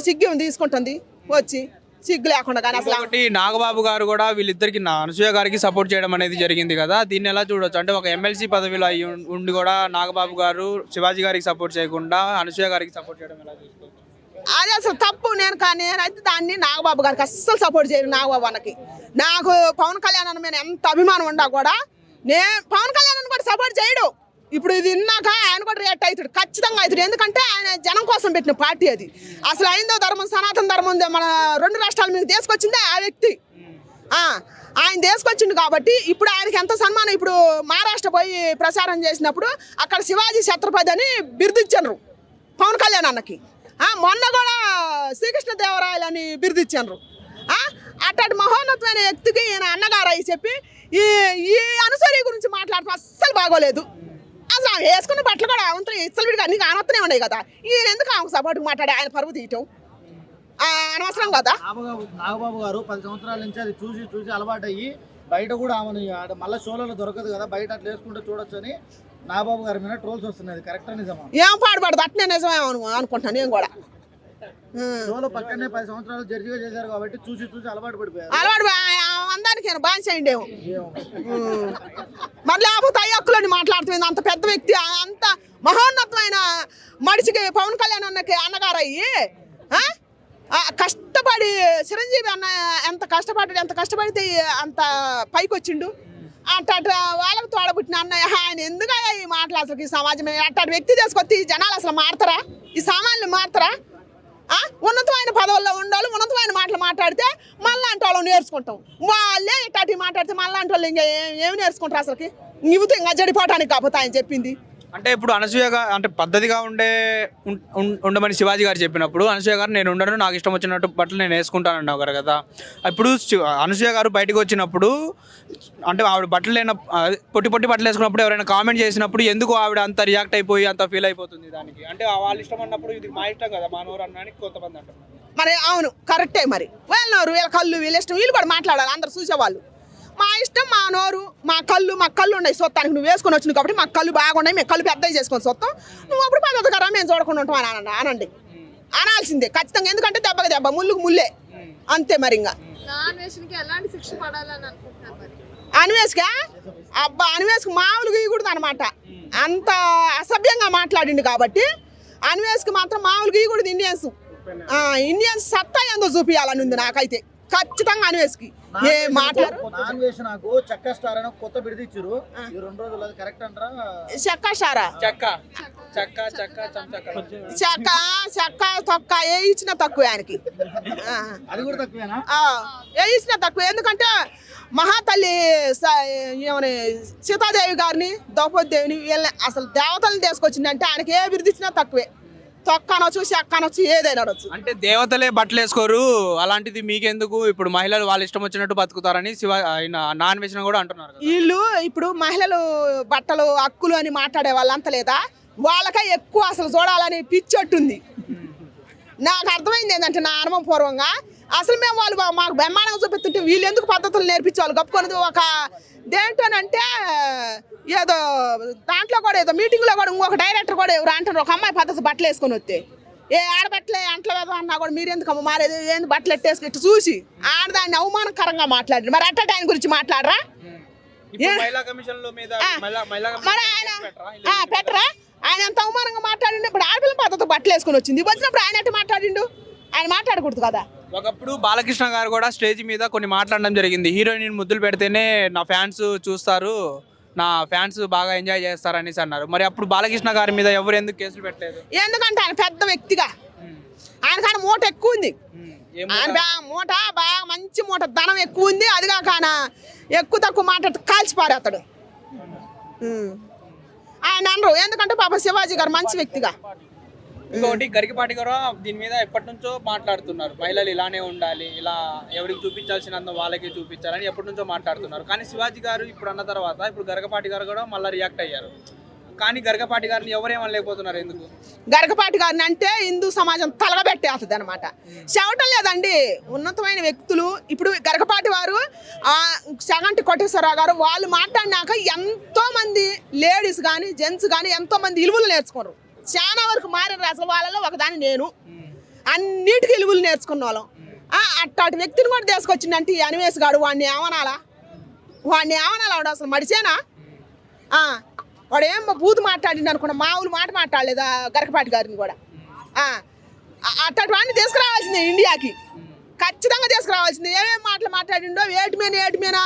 సిగ్గు తీసుకుంటుంది వచ్చి సిగ్గు లేకుండా. కానీ అసలు ఒకటి నాగబాబు గారు కూడా వీళ్ళిద్దరికి అనసూయ గారికి సపోర్ట్ చేయడం అనేది జరిగింది కదా, దీన్ని ఎలా చూడొచ్చు? అంటే ఒక ఎమ్మెల్సీ పదవిలో అయ్యి ఉండి కూడా నాగబాబు గారు శివాజీ గారికి సపోర్ట్ చేయకుండా అనసూయ గారికి సపోర్ట్ చేయడం ఎలా చూసుకోవచ్చు? అది అసలు తప్పు. నేనైతే దాన్ని నాగబాబు గారికి అస్సలు సపోర్ట్ చేయను. నాగబాబు అన్నకి నాకు పవన్ కళ్యాణ్ అన్న మీద ఎంత అభిమానం ఉండా కూడా పవన్ కళ్యాణ్ అన్న కూడా సపోర్ట్ చేయడు. ఇప్పుడు ఇది విన్నాక ఆయన కూడా రియాక్ట్ అవుతాడు, ఖచ్చితంగా అవుతాడు. ఎందుకంటే ఆయన జనం కోసం పెట్టిన పార్టీ అది. అసలు హైందవ ధర్మం సనాతన ధర్మం మన 2 రాష్ట్రాల మీద తీసుకొచ్చిందే ఆ వ్యక్తి. ఆయన తీసుకొచ్చిండు కాబట్టి ఇప్పుడు ఆయనకి ఎంత సన్మానం. ఇప్పుడు మహారాష్ట్ర పోయి ప్రచారం చేసినప్పుడు అక్కడ శివాజీ ఛత్రపతి అని బిరుదిచ్చారు పవన్ కళ్యాణ్ అన్నకి. మొన్న కూడా శ్రీకృష్ణదేవరాయలు అని బిరుదిచ్చారు. అట్లాంటి మహోన్నతమైన వ్యక్తికి ఈయన అన్నగారు అయి చెప్పి ఈ అనుసరి గురించి మాట్లాడటం అస్సలు బాగోలేదు. అసలు ఆమె వేసుకున్న బట్టలు కూడా ఇచ్చలు విడిగా అన్ని కానొస్తూనే ఉన్నాయి కదా. ఈయన ఎందుకు ఆమెకు సపోర్ట్కి మాట్లాడి ఆయన పరువు తీయటం అనవసరం కదా. నాగబాబు గారు 10 సంవత్సరాల నుంచి అది చూసి చూసి అలవాటు అయ్యి బయట కూడా ఆమెను మళ్ళీ షోలలో దొరకదు కదా, బయట అట్లా వేసుకుంటే చూడొచ్చు అని నాగబాబు గారి మీద ట్రోల్స్ వస్తున్నాయి. కరెక్ట్ నిజమా? ఏం పాడుపడదు, అట్నే నిజమే అనుకుంటాను నేను కూడా. షోలో పక్కనే 10 సంవత్సరాలు జడ్జిగా చేశారు కాబట్టి చూసి చూసి అలవాటు పడిపోయారు. అందరికి బానిసేయండేమో మరి లేకపోతే అయ్యక్కులని మాట్లాడుతుంది. అంత పెద్ద వ్యక్తి, అంత మహోన్నతమైన మనిషికి పవన్ కళ్యాణ్ అన్నకి అన్నగారు అయ్యి కష్టపడి చిరంజీవి అన్న ఎంత కష్టపడితే అంత పైకి వచ్చిండు. అట్ట వాళ్ళకి తోడబుట్టిన అన్నయ్య ఆయన ఎందుకు ఈ మాటలు అసలు ఈ సమాజం అట్లాంటి వ్యక్తి తీసుకొచ్చి ఈ జనాలు అసలు మారుతారా? ఈ సామాన్యులు మారుతారా? ఉన్నతమైన పదవుల్లో ఉండాలి, ఉన్నతమైన మాటలు మాట్లాడితే మళ్ళీ అంటే వాళ్ళు నేర్చుకుంటాం. వాళ్ళే ఇట్లాంటివి మాట్లాడితే మళ్ళీ అంటే వాళ్ళు ఇంకా ఏమి నేర్చుకుంటారు అసలుకి? నీవుతో ఇంకా చెడిపోవటానికి కాకపోతే ఆయన చెప్పింది. అంటే ఇప్పుడు అనసూయగా అంటే పద్ధతిగా ఉండమని శివాజీ గారు చెప్పినప్పుడు అనసూయ గారు నేను ఉండను, నాకు ఇష్టం వచ్చినట్టు బట్టలు నేను వేసుకుంటాను అన్నావు గారు కదా. ఇప్పుడు అనసూయ గారు బయటకు వచ్చినప్పుడు అంటే ఆవిడ బట్టలు లేన పొట్టి బట్టలు వేసుకున్నప్పుడు ఎవరైనా కామెంట్ చేసినప్పుడు ఎందుకు ఆవిడ అంత రియాక్ట్ అయిపోయి అంత ఫీల్ అయిపోతుంది దానికి? అంటే వాళ్ళ ఇష్టం అన్నప్పుడు ఇది మా ఇష్టం కదా, మా నోరు అన్నానికి కొంతమంది అంటారు. మరి అవును కరెక్టే. మరి వీళ్ళ నోరు వీళ్ళ కళ్ళు వీళ్ళ ఇష్టం వీళ్ళు కూడా మాట్లాడాలి. అందరు చూసేవాళ్ళు మా ఇష్టం, మా నోరు, మా కళ్ళు ఉన్నాయి సొత్తానికి. నువ్వు వేసుకొని వచ్చినావు కాబట్టి మాకు కళ్ళు బాగున్నాయి, మేము కళ్ళు పెద్దవి చేసుకొని సొత్తం. నువ్వు అప్పుడు పద్ధతి కదా మేము చూడకుండా ఉంటాం అని అనండి, అనాల్సిందే ఖచ్చితంగా. ఎందుకంటే దెబ్బకి దెబ్బ, ముళ్ళుకు ముళ్ళే, అంతే. మరి ఇంకా అన్వేష్గా అన్వేష్కి మామూలుగా ఇవ్వకూడదు అనమాట. అంత అసభ్యంగా మాట్లాడిండు కాబట్టి అన్వేష్కి మాత్రం మామూలుగా ఇవ్వకూడదు. ఇండియన్స్ సత్తా ఏందో చూపించాలని ఉంది నాకైతే ఖచ్చితంగా. అన్వేష్కి ఏ మాట్లాడు నాకు చెక్క స్టార్ అని కొత్త బిడిదిచ్చారు ఈ 2 రోజులు, అది కరెక్ట్ అంటారా? చెక్క స్టారా? చెక్క తొక్క ఏ ఇచ్చినా తక్కువ ఆయనకి. అది కూడా తక్కువేనా? ఏ ఇచ్చినా తక్కువ. ఎందుకంటే మహాతల్లి ఏమని సీతాదేవి గారిని ద్రౌపది దేవిని వీళ్ళని అసలు దేవతలను తీసుకొచ్చిందంటే ఆయనకి ఏ బిరుదిచ్చినా తక్కువే. తొక్కనొచ్చు చెక్కనొచ్చు ఏదైనా అనొచ్చు. అంటే దేవతలే బట్టలు వేసుకోరు, అలాంటిది మీకెందుకు? ఇప్పుడు మహిళలు వాళ్ళ ఇష్టం వచ్చినట్టు బతుకుతారని నాన్ వెజ్ కూడా అంటున్నారు. వీళ్ళు ఇప్పుడు మహిళలు బట్టలు హక్కులు అని మాట్లాడే వాళ్ళంత లేదా, వాళ్ళకే ఎక్కువ అసలు చూడాలని పిచ్చొట్టుంది. నాకు అర్థమైంది ఏంటంటే నా అనుభవపూర్వంగా అసలు మేము వాళ్ళు మాకు బ్రహ్మాండంగా చూపిస్తుంటే వీళ్ళు ఎందుకు పద్ధతులు నేర్పించేవాళ్ళు కప్పుకొని ఒక దేంటోనంటే ఏదో దాంట్లో కూడా ఏదో మీటింగ్లో కూడా ఇంకొక డైరెక్టర్ కూడా ఎవరు అంటారు ఒక అమ్మాయి పద్ధతి బట్టలు వేసుకొని వస్తే ఏ ఆడబట్టలే అంట్లో వేదో అన్నా కూడా మీరు ఎందుకు అమ్మ మారేది ఏంది బట్టలు ఎట్టేసుకు ఇట్టు చూసి ఆడదాన్ని అవమానకరంగా మాట్లాడి మరి అట్ట ఆయన గురించి మాట్లాడరా? మరి ఆయన పెట్టరా? ఆయన ఎంత అవమానంగా మాట్లాడిండు. ఇప్పుడు ఆడపిల్ల పద్ధతి బట్టలు వేసుకొని వచ్చింది, వచ్చినప్పుడు ఆయన ఎట్టు మాట్లాడిండు? ఆయన మాట్లాడకూడదు కదా. ఒకప్పుడు బాలకృష్ణ గారు కూడా స్టేజ్ మీద కొన్ని మాట్లాడడం జరిగింది. హీరోయిన్ ముద్దులు పెడితేనే నా ఫ్యాన్స్ చూస్తారు, నా ఫ్యాన్స్ బాగా ఎంజాయ్ చేస్తారు అనేసి అన్నారు. మరి అప్పుడు బాలకృష్ణ గారి మీద ఎవరు ఎందుకు కేసులు పెట్టలేదు? ఎందుకంటే ఆయన పెద్ద వ్యక్తిగా ఆయన కానీ మూట ఎక్కువ ఉంది. ఆయన మూట బాగా మంచి మూట, ధనం ఎక్కువ ఉంది. అదిగా కాన ఎక్కువ తక్కువ మాట్లాడితే కాల్చిపారేస్తాడు ఆయన అనరు. ఎందుకంటే పాప శివాజీ గారు మంచి వ్యక్తిగా. ఇంకొకటి గరికపాటి గారు దీని మీద ఎప్పటి నుంచో మాట్లాడుతున్నారు, మహిళలు ఇలానే ఉండాలి, ఇలా ఎవరికి చూపించాల్సినంత వాళ్ళకి చూపించాలని ఎప్పటి నుంచో మాట్లాడుతున్నారు. కానీ శివాజీ గారు ఇప్పుడు అన్న తర్వాత ఇప్పుడు గరికపాటి గారు కూడా మళ్ళీ రియాక్ట్ అయ్యారు. కానీ గరికపాటి గారిని ఎవరేమనలేకపోతున్నారు ఎందుకు? గరికపాటి గారిని అంటే హిందూ సమాజం తలగబెట్టేస్తుంది అనమాట. చెవటం లేదండి, ఉన్నతమైన వ్యక్తులు. ఇప్పుడు గరికపాటి వారు సగంటి కోటేశ్వరరావు గారు వాళ్ళు మాట్లాడినాక ఎంతో మంది లేడీస్ కానీ జెంట్స్ కానీ ఎంతో మంది ఇలువలు నేర్చుకోరు. చాలా వరకు మారిన అసలు వాళ్ళలో ఒకదాన్ని నేను. అన్నిటికీ విలువలు నేర్చుకున్న వాళ్ళం. అట్లాంటి వ్యక్తిని కూడా తీసుకొచ్చిందంటే ఈ అనివేశ్ గాడు వాడిని ఏమనాలా వాడు అసలు మడిచేనా? వాడు ఏం బూతు మాట్లాడింది అనుకున్నా, మామూలు మాట మాట్లాడలేదు గరకపాటి గారిని కూడా. అట్లాంటి వాడిని తీసుకురావాల్సిందే ఇండియాకి, ఖచ్చితంగా తీసుకురావాల్సిందే. ఏమేమి మాటలు మాట్లాడిండో ఏటి మీద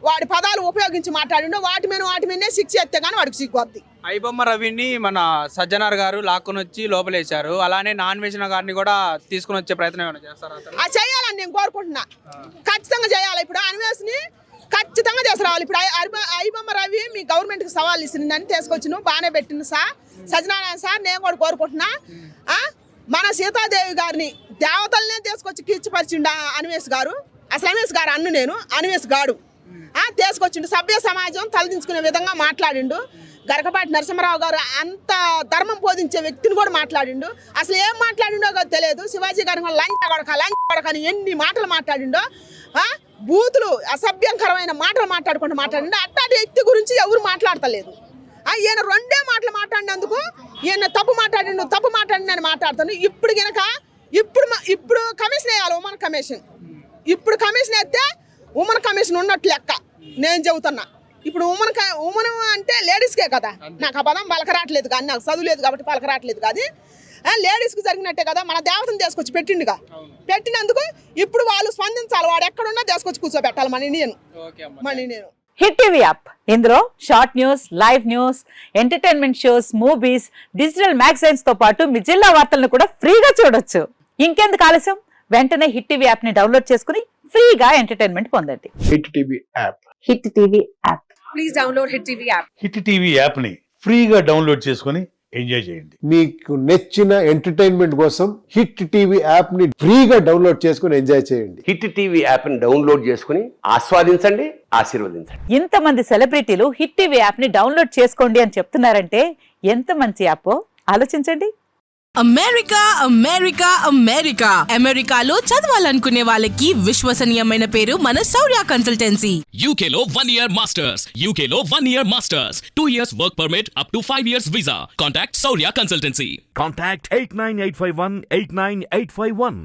వాడి పదాలు ఉపయోగించి మాట్లాడిండో వాటి మీదనే శిక్ష ఎత్తే కానీ వాడికి సిగ్గుద్ది. ఐబొమ్మ రవిని మన సజ్జనార్ గారు లాక్కుని వచ్చి లోపలేశారు. అలానే నాన్ వేసిన గారిని కూడా తీసుకుని వచ్చే ప్రయత్నం ఏమైనా చేస్తారా? చేయాలని నేను కోరుకుంటున్నా, ఖచ్చితంగా చేయాలి. ఇప్పుడు అనివేశ్ని ఖచ్చితంగా తీసుకురావాలి. ఇప్పుడు ఐబొమ్మ రవి మీ గవర్నమెంట్కి సవాల్ ఇస్తుందని తీసుకొచ్చిన బాగానే పెట్టింది సార్ సజ్జనారాయణ సార్. నేను కూడా కోరుకుంటున్నా మన సీతాదేవి గారిని దేవతలనే తీసుకొచ్చి కీర్చిపరిచిండు అనివేశ్ గారు. అసలు అనివేశ్ గారు నేను అనివేశ్ గాడు తీసుకొచ్చిండు. సభ్య సమాజం తలదించుకునే విధంగా మాట్లాడిండు. గరకపాటి నరసింహరావు గారు అంత ధర్మం బోధించే వ్యక్తిని కూడా మాట్లాడిండు. అసలు ఏం మాట్లాడిండో తెలియదు. శివాజీ గారి లంచ అని ఎన్ని మాటలు మాట్లాడిండో, బూతులు అసభ్యంకరమైన మాటలు మాట్లాడిండు. అట్లాంటి వ్యక్తి గురించి ఎవరు మాట్లాడతలేదు. ఈయన రెండే మాటలు మాట్లాడినందుకు ఈయన తప్పు మాట్లాడిండు అని మాట్లాడతాను. ఇప్పుడు కనుక ఇప్పుడు కమిషన్ వేయాలి, ఉమెన్ కమిషన్. ఇప్పుడు కమిషన్ వేస్తే ఉమెన్ కమిషన్ ఉన్నట్లు లెక్క నేను చెబుతున్నా. ఇప్పుడు ఉమెన్ అంటే లేడీస్కే కదా, నాకు ఆ పదం పలకరాట్లేదు కానీ, నాకు చదువులేదు కాబట్టి పలకరాట్లేదు కాదు. లేడీస్కి జరిగినట్టే కదా, మన దేవతను తీసుకొచ్చి పెట్టిండుగా. పెట్టినందుకు ఇప్పుడు వాళ్ళు స్పందించాలి. వాడు ఎక్కడున్నా తీసుకొచ్చి కూర్చోబెట్టాలి మన ఇండియన్. హిట్ టీవీ యాప్, ఇందులో short news, live news, entertainment shows, movies, digital magazines తో పాటు మీ జిల్లా వార్తలను కూడా ఫ్రీగా చూడొచ్చు. ఇంకెందుకు ఆలస్యం, వెంటనే హిట్ టీవీ యాప్ ని డౌన్లోడ్ చేసుకుని ఫ్రీగా ఎంటర్టైన్మెంట్ పొందండి. Hit TV app. Hit TV app. Please download hit TV app. Hit TV app ని ఫ్రీగా డౌన్లోడ్ చేసుకొని ఎంజాయ్ చేయండి. మీకు నచ్చిన ఎంటర్టైన్మెంట్ కోసం హిట్ టీవీ యాప్ ని ఫ్రీగా డౌన్లోడ్ చేసుకొని ఎంజాయ్ చేయండి. హిట్ టీవీ యాప్ ని డౌన్లోడ్ చేసుకుని ఆస్వాదించండి, ఆశీర్వదించండి. ఇంతమంది సెలబ్రిటీలు హిట్ టీవీ యాప్ ని డౌన్లోడ్ చేసుకోండి అని చెప్తున్నారంటే ఎంత మంచి యాప్ ఆలోచించండి. అమెరికా అమెరికా అమెరికా అమెరికాలో చదవాలనుకునే వాళ్ళకి విశ్వసనీయమైన పేరు మన శౌర్య కన్సల్టెన్సీ. UK లో 1 year masters. UK లో 1 year masters. 2 years work permit up to 5 years visa. Contact Saurya Consultancy. Contact 89851 89851.